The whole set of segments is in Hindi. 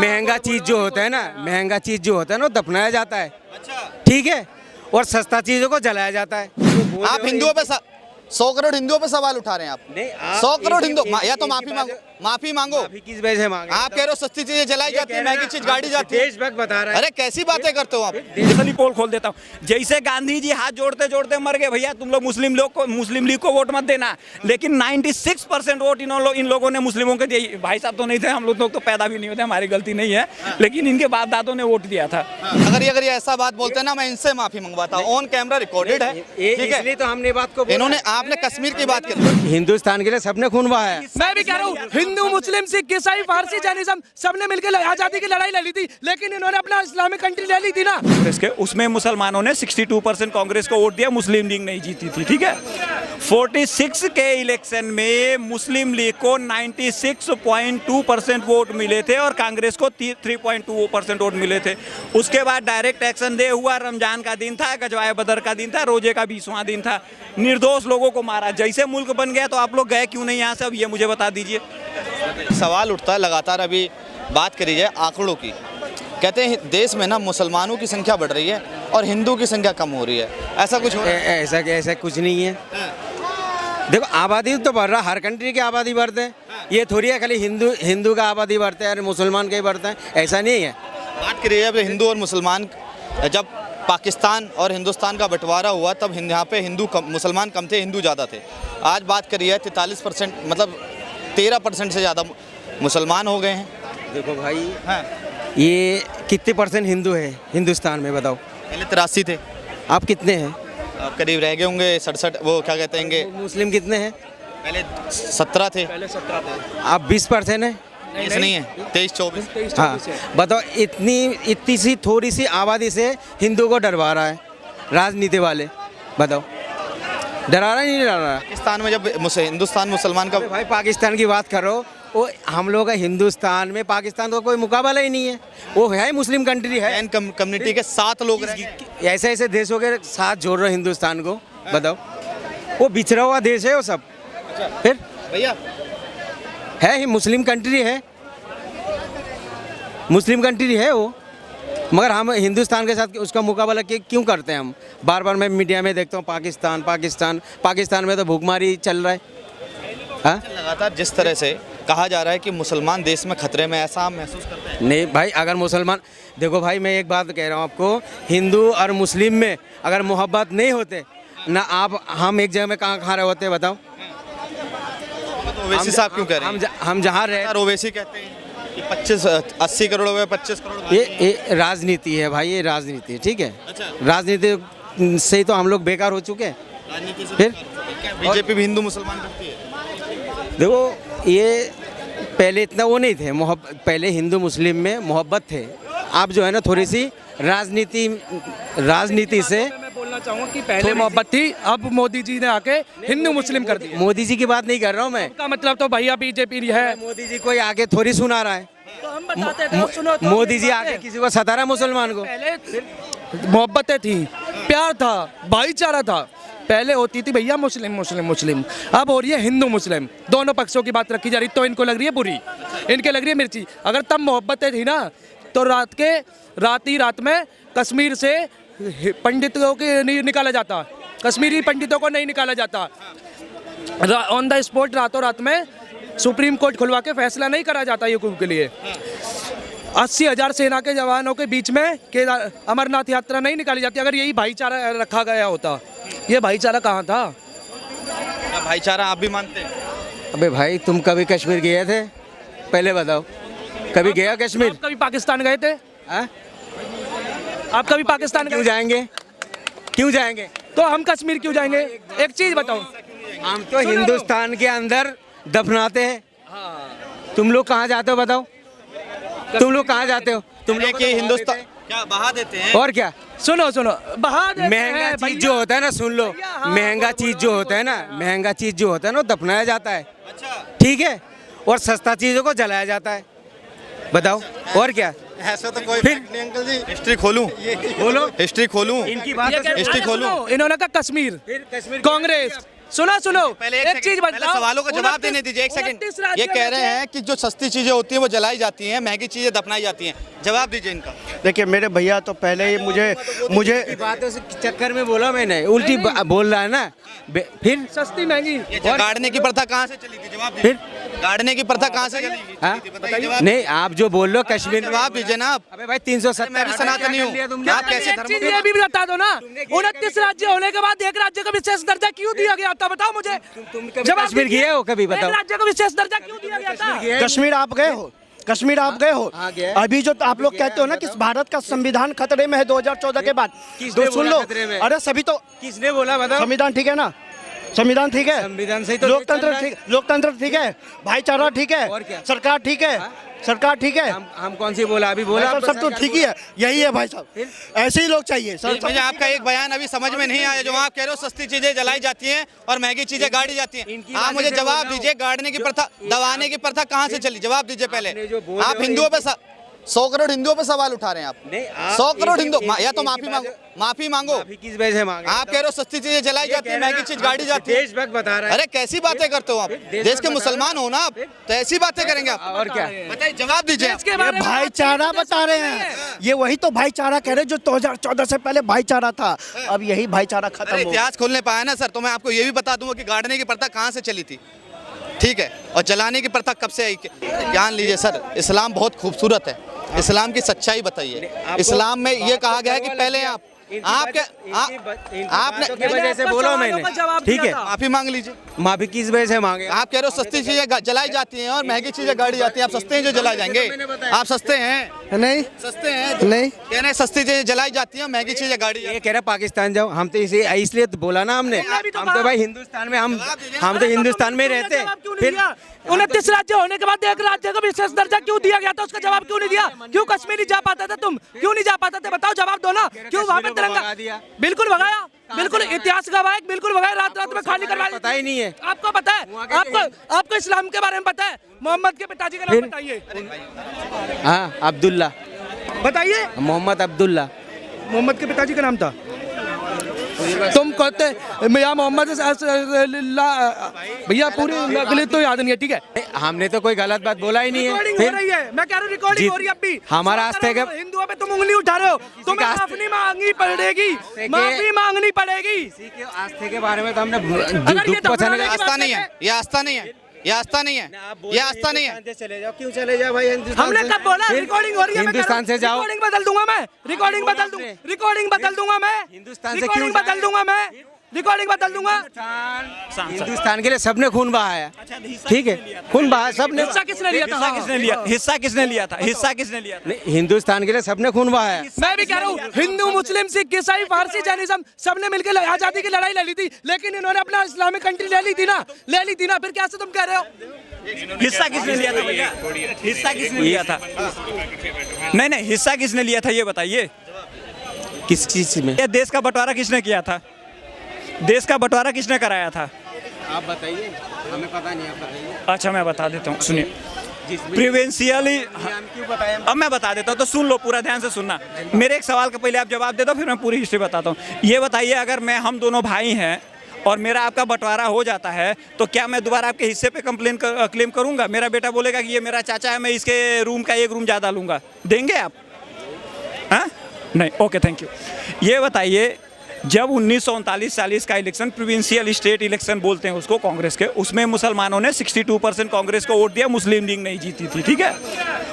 महंगा चीज जो होता है ना, महंगा चीज जो होता है ना, वो दफनाया जाता है। अच्छा, ठीक है, और सस्ता चीजों को जलाया जाता है। आप हिंदुओं पे 100 करोड़ हिंदुओं पे सवाल उठा रहे हैं आप। नहीं, 100 करोड़ हिंदू या तो माफी मांगो, माफी मांगो। माफी किस वजह से मांगे? आप कह रहे हो सस्ती चीजें जलाई जाती है, महंगी चीज गाड़ी जाती है। देशभक्त बता रहा है। अरे कैसी बातें करते हो आप? डिजिटली पोल खोल देता हूँ। जैसे गांधी जी हाथ जोड़ते जोड़ते मर गए, भैया तुम लोग मुस्लिम लीग को वोट मत देना, लेकिन 96% वोट इन लोगों ने मुस्लिमों के दिए। भाई साहब तो नहीं थे, हम लोग तो पैदा भी नहीं होते, हमारी गलती नहीं है, लेकिन इनके बाप दादों ने वोट दिया था। अगर ये ऐसा बात बोलते हैं ना, मैं इनसे माफी मंगवाता हूँ। ऑन कैमरा रिकॉर्डेड है, ठीक है? इसलिए तो हमने बात को, इन्होंने, आपने कश्मीर की बात करी। हिंदुस्तान के लिए सबने खून बहाया है। मैं भी कह रहा हूँ, हिंदू मुस्लिम सिख ईसाई फारसी जैनिज्म सबने मिलकर आजादी की लड़ाई लड़ी थी, लेकिन इन्होंने अपना इस्लामिक कंट्री ले ली थी ना। उसमें मुसलमानों ने 62% कांग्रेस को वोट दिया, मुस्लिम लीग नहीं जीती थी, ठीक है। 46 के इलेक्शन में मुस्लिम लीग को 96.2% वोट मिले थे और कांग्रेस को 3.2% वोट मिले थे। उसके बाद डायरेक्ट एक्शन डे हुआ, रमजान का दिन था, गजवाए बदर का दिन था, रोजे का 20वां दिन था, निर्दोष लोगों को मारा। जैसे मुल्क बन गया तो आप लोग गए क्यों नहीं यहाँ से, अब ये मुझे बता दीजिए। सवाल उठता है लगातार, अभी बात करी जाए आंकड़ों की। कहते हैं देश में ना मुसलमानों की संख्या बढ़ रही है और हिंदू की संख्या कम हो रही है, ऐसा कुछ हो रहा है? ऐसा कुछ नहीं है। देखो, आबादी तो बढ़ रहा, हर कंट्री की आबादी बढ़ते हैं। ये थोड़ी है खाली हिंदू का आबादी बढ़ता है और मुसलमान का ही बढ़ता है, ऐसा नहीं है। बात करिए जब हिंदू और मुसलमान, जब पाकिस्तान और हिंदुस्तान का बंटवारा हुआ तब यहाँ पे मुसलमान कम थे, हिंदू ज़्यादा थे। आज बात करिए 43%, मतलब 13% से ज़्यादा मुसलमान हो गए हैं। देखो भाई, हाँ, ये कितने % हिंदू है हिंदुस्तान में, बताओ? पहले 83 थे, आप कितने हैं? अब करीब रह गए होंगे 67, वो क्या कहते हैं, मुस्लिम कितने हैं? पहले 17 थे, आप 20% है। ऐसा नहीं है, 23-24। हाँ, बताओ, इतनी सी थोड़ी सी आबादी से हिंदू को डरवा रहा है राजनीति वाले, बताओ डरा रहा है नहीं डरा रहा? पाकिस्तान में जब हिंदुस्तान मुसलमान का, भाई पाकिस्तान की बात करो, वो हम लोग का हिंदुस्तान में पाकिस्तान का कोई मुकाबला ही नहीं है। वो है मुस्लिम कंट्री है, जैन कम्युनिटी के 7 लोग रह गए। ऐसे ऐसे देशों के साथ जोड़ रहे हिंदुस्तान को, बताओ। वो बिछड़ा हुआ देश है वो सब, फिर भैया है ही मुस्लिम कंट्री है, मुस्लिम कंट्री है वो, मगर हम हिंदुस्तान के साथ उसका मुकाबला क्यों करते हैं? हम बार बार मैं मीडिया में देखता हूँ पाकिस्तान पाकिस्तान पाकिस्तान में तो भूखमारी चल रहा है। हाँ, लगातार जिस तरह से कहा जा रहा है कि मुसलमान देश में खतरे में, ऐसा हम महसूस करते हैं? नहीं भाई, अगर मुसलमान, देखो भाई मैं एक बात कह रहा हूँ आपको, हिंदू और मुस्लिम में अगर मोहब्बत नहीं होते ना, आप हम एक जगह में कहाँ रहे होते बताओ? ओवैसी साहब क्यों कह रहे हैं? हम जहाँ रहे, ओवैसी कहते हैं कि 80 करोड़ हुए, 25 करोड़। ये राजनीति है भाई, ये राजनीति है, ठीक है। अच्छा। राजनीति से ही तो हम लोग बेकार हो चुके हैं। राजनीति से फिर बीजेपी भी हिंदू मुसलमान करती है। देखो, ये पहले इतना वो नहीं थे, पहले हिंदू मुस्लिम में मोहब्बत थे। आप जो है ना, थोड़ी सी राजनीति से बोलना चाहूँगा कि पहले मोहब्बत थी, अब मोदी जी ने आके हिंदू मुस्लिम कर दिया। मोदी जी की बात नहीं कर रहा हूँ मैं, का मतलब तो भैया बीजेपी है। मोदी जी कोई आके थोड़ी सुना रहा है। तो हम बताते थे, सुनो तो मोदी जी आके किसी को सता रहा मुसलमान को? पहले मोहब्बतें थी, प्यार था, भाईचारा था। पहले होती थी भैया मुस्लिम मुस्लिम मुस्लिम, अब हो रही है हिंदू मुस्लिम। दोनों पक्षों की बात रखी जा रही, तो इनको लग रही है बुरी, इनके लग रही है मिर्ची। अगर तब मोहब्बतें थी ना, तो रात में कश्मीर से पंडितों को नहीं निकाला जाता, कश्मीरी पंडितों को नहीं निकाला जाता। ऑन द स्पॉट रातों रात में सुप्रीम कोर्ट खुलवा के फैसला नहीं करा जाता यूपी के लिए। 80,000 सेना के जवानों के बीच में अमरनाथ यात्रा नहीं निकाली जाती। अगर यही भाईचारा रखा गया होता, ये भाईचारा कहाँ था? भाईचारा आप भी मानते हैं? अबे भाई, तुम कभी कश्मीर गए थे? पहले बताओ, कभी गया कश्मीर? आप कभी पाकिस्तान गए थे? हाँ? आप कभी पाकिस्तान क्यों जाएंगे? क्यों जाएंगे? तो हम कश्मीर क्यों जाएंगे? एक चीज बताओ, हम तो हिंदुस्तान के अंदर दफनाते हैं। तुम लोग कहाँ जाते हो बताओ? तुम लोग कहाँ जाते हो? तुम लोग कि हिंदुस्तान क्या बहा देते हैं? और क्या? सुनो बहा देते महंगा हैं चीज जो होता है ना, सुन लो, महंगा चीज जो होता है ना, महंगा चीज जो होता है ना, वो दफनाया जाता है, ठीक है, और सस्ता चीजों को जलाया जाता है, बताओ। और क्या? ऐसा तो कोई फिर नहीं अंकल जी। हिस्ट्री खोलूं? बोलो, हिस्ट्री खोलूं? इनकी बात ये कह रहे हिस्ट्री हैं, खोलूं? इन्होंने कहा कश्मीर, फिर कश्मीर कांग्रेस सुनो सुनो पहले एक चीज पहले बताओ, सवालों का जवाब 29 देने दीजिए। एक सेकंड, 29 ये राज्यों कह में रहे से- हैं कि जो सस्ती चीजें होती हैं वो जलाई जाती हैं, महंगी चीजें दफनाई जाती हैं। जवाब दीजिए इनका। देखिए मेरे भैया तो पहले ही मुझे बातों से चक्कर में बोला मैंने, उल्टी बोल रहा है ना। फिर सस्ती महंगी ये गाड़ने की प्रथा कहाँ से चली थी? जवाब दीजिए। फिर गाड़ने की प्रथा कहाँ से चली थी? हाँ? बताइए जवाब। नहीं, आप जो बोल रहे हो कश्मीर में, जवाब दीजिए ना आप। अबे भाई 370 मैं भी सनातनी हूँ। आप कैसे एक धर्मों चीज के ये भी बता दो ना, 29 राज्य होने के बाद एक राज्य को विशेष दर्जा क्यों दिया गया था? बताओ मुझे। तुम कभी कश्मीर गए हो? कभी बताओ। एक राज्य को विशेष दर्जा क्यों दिया गया था? कश्मीर आप गए हो? कश्मीर आप गए हो? हाँ, गया है। अभी जो आप लोग कहते हो ना कि भारत का संविधान खतरे में है 2014 के बाद, किसने तो सुन बोला लो। खतरे में? अरे सभी तो किसने बोला बताओ? संविधान ठीक है ना? संविधान ठीक है, संविधान से ही तो लोकतंत्र चल रहा है। ठीक, लोकतंत्र ठीक है, भाईचारा ठीक और है, क्या? सरकार ठीक है, सरकार ठीक है। हम कौन सी बोला? अभी बोला भाई साहब, सब तो सरकार ठीक ही है, यही है भाई साहब, ऐसे ही लोग चाहिए सर। मुझे आपका एक बयान अभी समझ में नहीं आया, जो आप कह रहे हो सस्ती चीजें जलाई जाती हैं और महंगी चीजें गाड़ी जाती हैं। इनकी आप बातें मुझे से बोल जवाब रहा हूँ। दीजिए, गाड़ने की प्रथा, दबाने की प्रथा कहाँ से चली? जवाब दीजिए पहले। आपने जो बोल रहे आप हो, हिंदुओं पे 100 करोड़ हिंदुओं पे सवाल उठा रहे हैं आप। नहीं, आप 100 करोड़ इनकी- हिंदू, इनकी- या तो इनकी माफी बात- मांगो, माफी मांगो। अभी किस वजह से मांगे? आप कह रहे हो सस्ती चीजें जलाई जाती हैं, महंगी चीज गाड़ी जाती है। देशभक्त बता रहा है। अरे कैसी बातें करते हो आप? देशभक्त देश के बता मुसलमान हो ना आप, तो ऐसी बातें करेंगे आप? और क्या? बताइए, जवाब दीजिए आप। इसके बारे में भाईचारा बता रहे हैं, ये वही तो भाईचारा कह रहे हैं जो 2014 से पहले भाईचारा था, अब यही भाईचारा खत्म अरे हो। इतिहास खोलने पाया ना सर, तो मैं आपको ये भी बता दूंगा कि गाड़ने की प्रथा कहाँ से चली थी, ठीक है, और जलाने की प्रथा कब से आई। ज्ञान लीजिए सर, इस्लाम बहुत खूबसूरत है, इस्लाम की सच्चाई बताइए। इस्लाम में ये कहा गया है कि पहले आपने की वजह से बोलो मैंने, ठीक है, माफी मांग लीजिए। माफी किस वजह से मांगे? आप कह रहे हो सस्ती चीजें जलाई जाती हैं और महंगी चीजें गाड़ी जाती हैं। आप सस्ते हैं जो जलाई जाएंगे? आप सस्ते हैं? नहीं सस्ते हैं? नहीं, कह रहे हैं सस्ती चीजें जलाई जाती हैं और महंगी चीजें गाड़ी ये कह रहा पाकिस्तान जाओ, हम तो इसे इसलिए तो बोला ना हमने, हम तो भाई हिंदुस्तान में, हम तो हिंदुस्तान में रहते हैं। फिर 29 राज्य होने के बाद एक राज्य को विशेष दर्जा क्यों दिया गया था? उसका जवाब क्यों नहीं दिया? क्यों कश्मीरी जा पाते थे तुम? क्यों नहीं जा पाते थे? बताओ, जवाब दो ना। क्यों वहाँ पे कश्मीर को तिरंगा? भगा दिया। बिल्कुल भगाया, बिल्कुल इतिहास गवाह है, बिल्कुल भगाया, रात रात में खाली करवा पता ही नहीं है। आपको पता है? आपको इस्लाम के बारे में पता है? मोहम्मद के पिताजी का नाम फिर? बताइए, हाँ, अब्दुल्ला, बताइए। मोहम्मद अब्दुल्ला। मोहम्मद के पिताजी का नाम था? तुम कहते भैया मोहम्मद भैया पूरी नकली तो याद नहीं है, ठीक है? हमने तो कोई गलत बात बोला ही नहीं है। रिकॉर्डिंग हो रही है, मैं कह रहा हूँ रिकॉर्डिंग हो रही है अब भी। हमारा आज तक हिंदुओं पे तुम उंगली उठा रहे हो, तुम्हें माफी मांगनी पड़ेगी, माफी मांगनी पड़ेगी। किसी के आस्थे के बारे में तो हमने अगर ये दुख पहुंचाने दफनाने का की आस्था नहीं है, ये आस्था नहीं है, ये आस्था नहीं है, ये आस्था नहीं है। चले जाओ, क्यों चले जाओ भाई हिंदुस्तान हमने से? कब बोला? फिर रिकॉर्डिंग हो रही है, मैं कह रहा हूं, हिंदुस्तान से जाओ। रिकॉर्डिंग बदल दूंगा मैं, रिकॉर्डिंग बदल दूंगा, रिकॉर्डिंग बदल दूंगा मैं, हिंदुस्तान से रिकॉर्डिंग क्यों बदल दूंगा मैं, रिकॉर्डिंग बदल दूंगा। हिंदुस्तान के लिए सबने खून बहाया, ठीक है, खून बहाया सबने। हिस्सा किसने लिया था? किसने लिया? हिस्सा किसने लिया था? हिस्सा किसने लिया था? नहीं, हिंदुस्तान के लिए सबने खून बहाया। मैं भी कह रहा हूँ, हिंदू मुस्लिम सिख ईसाई फारसी जैनिज्म सबने मिलकर आजादी की लड़ाई ले ली थी, लेकिन इन्होंने अपना इस्लामिक कंट्री ले ली थी ना, फिर कैसे तुम कह रहे हो? हिस्सा किसने लिया था भैया? हिस्सा किसने लिया था? नहीं नहीं, हिस्सा किसने लिया था ये बताइए। किस चीज में? ये देश का बंटवारा किसने किया था? देश का बंटवारा किसने कराया था? आप बताइए, हमें पता नहीं, आप बताइए। अच्छा मैं बता देता हूँ, सुनिए। प्रिवेंशियली क्यों बताया? अब मैं बता देता हूँ, तो सुन लो, पूरा ध्यान से सुनना। मेरे एक सवाल का पहले आप जवाब दे दो, फिर मैं पूरी हिस्ट्री बताता हूँ। ये बताइए, अगर हम दोनों भाई हैं और मेरा आपका बंटवारा हो जाता है, तो क्या मैं दोबारा आपके हिस्से पे क्लेम करूंगा? मेरा बेटा बोलेगा कि ये मेरा चाचा है, मैं इसके रूम का एक रूम ज़्यादा लूँगा, देंगे आप? हाँ, नहीं, ओके, थैंक यू। ये बताइए, जब 1939-40 का इलेक्शन, प्रोविंशियल स्टेट इलेक्शन बोलते हैं उसको, कांग्रेस के, उसमें मुसलमानों ने 62% कांग्रेस को वोट दिया, मुस्लिम लीग नहीं जीती थी, ठीक है।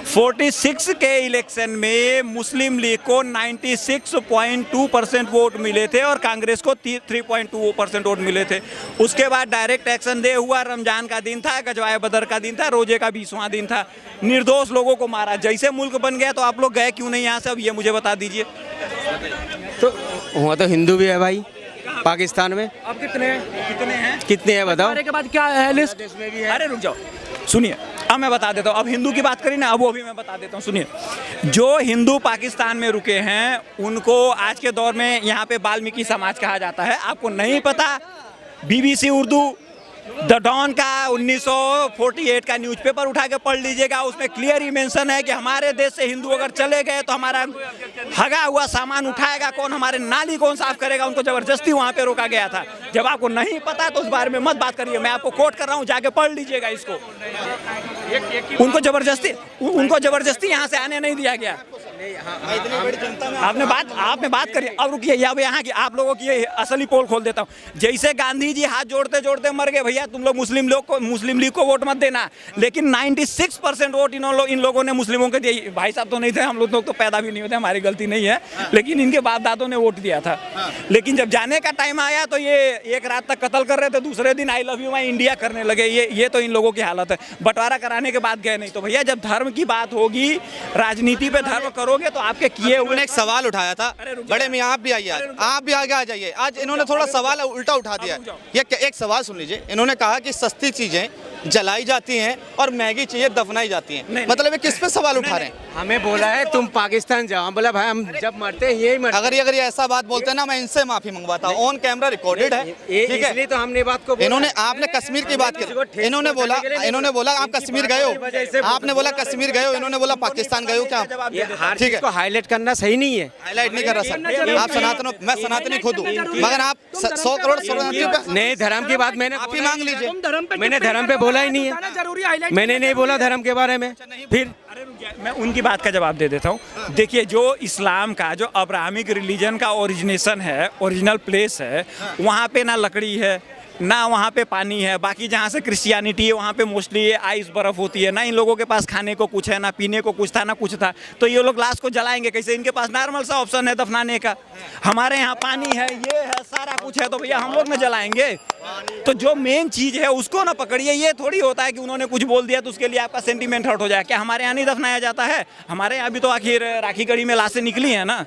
46 के इलेक्शन में मुस्लिम लीग को 96.2% वोट मिले थे और कांग्रेस को 3.2% वोट मिले थे। उसके बाद डायरेक्ट एक्शन डे हुआ, रमजान का दिन था, गजवाए बदर का दिन था, रोजे का 20वां दिन था, निर्दोष लोगों को मारा। जैसे मुल्क बन गया तो आप लोग गए क्यों नहीं यहाँ से? अब ये मुझे बता दीजिए। तो वहाँ तो हिंदू भी है भाई, पाकिस्तान में। अब कितने हैं? कितने हैं बताओ? के बाद क्या है लिस्ट? अरे रुक जाओ, सुनिए, अब मैं बता देता हूँ। अब हिंदू की बात करी ना, अब वो भी मैं बता देता हूँ, सुनिए। जो हिंदू पाकिस्तान में रुके हैं, उनको आज के दौर में यहाँ पे वाल्मीकि समाज कहा जाता है। आपको नहीं पता? BBC उर्दू द डॉन का 1948 का न्यूज़पेपर उठा के पढ़ लीजिएगा, उसमें क्लियर ही मेंशन है कि हमारे देश से हिंदू अगर चले गए तो हमारा हगा हुआ सामान उठाएगा कौन, हमारे नाली कौन साफ करेगा। उनको जबरदस्ती वहाँ पे रोका गया था। जब आपको नहीं पता तो उस बारे में मत बात करिए, मैं आपको कोट कर रहा हूँ, जाके पढ़ लीजिएगा इसको। उनको जबरदस्ती यहाँ से आने नहीं दिया गया। आपने बात करी। अब रुकिए, अब यहाँ की आप लोगों की असली पोल खोल देता हूँ। जैसे गांधी जी हाथ जोड़ते जोड़ते मर गए, भैया तुम लोग मुस्लिम लीग को वोट मत देना, लेकिन 96% वोट इन लोगों ने मुस्लिमों के दिए। भाई साहब तो नहीं थे, हम लोग तो पैदा भी नहीं होते, हमारी गलती नहीं है, लेकिन इनके बाप दादों ने वोट दिया था। लेकिन जब जाने का टाइम आया तो ये एक रात तक कत्ल कर रहे थे, दूसरे दिन I love you my India करने लगे। ये तो इन लोगों की हालत है। बंटवारा कराने के बाद गए नहीं। तो भैया जब धर्म की बात होगी, राजनीति पे धर्म करोगे तो आपके किए हुए। एक सवाल उठाया था बड़े मियां, आप भी आइए, आप भी आगे आ जाइए। आज इन्होंने थोड़ा सवाल उल्टा उठा दिया। ये एक सवाल सुन लीजिए। इन्होंने कहा कि सस्ती चीजें जलाई जाती हैं और महंगी चीजें दफनाई जाती हैं। मतलब ये किस पे सवाल उठा रहे हैं? हमें बोला है तुम पाकिस्तान जाओ, बोला भाई हम जब मरते हैं यही मरते। अगर ये ऐसा बात बोलते हैं ना, मैं इनसे माफी मंगवाता हूँ। ऑन कैमरा रिकॉर्डेड है, ठीक है? तो हमने बात को इन्होंने, आपने कश्मीर की बात की, इन्होंने बोला आप कश्मीर गए हो, आपने बोला कश्मीर गए हो, इन्होंने बोला पाकिस्तान गए हो क्या? ठीक है, हाईलाइट करना सही नहीं है। हाईलाइट नहीं कर रहा सर, आप सनातन हो, मैं सनातनी खुद हूँ, मगर आप 100 करोड़ शरणार्थियों पे नहीं, धर्म की बात मैंने माफी मांग लीजिए। मैंने धर्म पे बोला ही नहीं है, मैंने नहीं बोला धर्म के बारे में। फिर मैं उनकी बात का जवाब दे देता हूँ। देखिए, जो इस्लाम का, जो अब्राहमिक रिलीजन का ओरिजिनेशन है, ओरिजिनल प्लेस है, वहाँ पे ना लकड़ी है ना वहाँ पे पानी है। बाकी जहाँ से क्रिश्चियनिटी है वहाँ पे मोस्टली ये आइस बर्फ होती है। ना इन लोगों के पास खाने को कुछ है, ना पीने को कुछ था, ना कुछ था। तो ये लोग लाश को जलाएंगे कैसे? इनके पास नॉर्मल सा ऑप्शन है दफनाने का। हमारे यहाँ पानी है, ये है, सारा कुछ है, तो भैया हम लोग ना जलाएंगे। तो जो मेन चीज़ है उसको ना पकड़िए। ये थोड़ी होता है कि उन्होंने कुछ बोल दिया तो उसके लिए आपका सेंटीमेंट हर्ट हो जाए। क्या हमारे यहाँ नहीं दफनाया जाता है? हमारे यहाँ भी तो आखिर राखी गढ़ी में लाशें निकली हैं ना।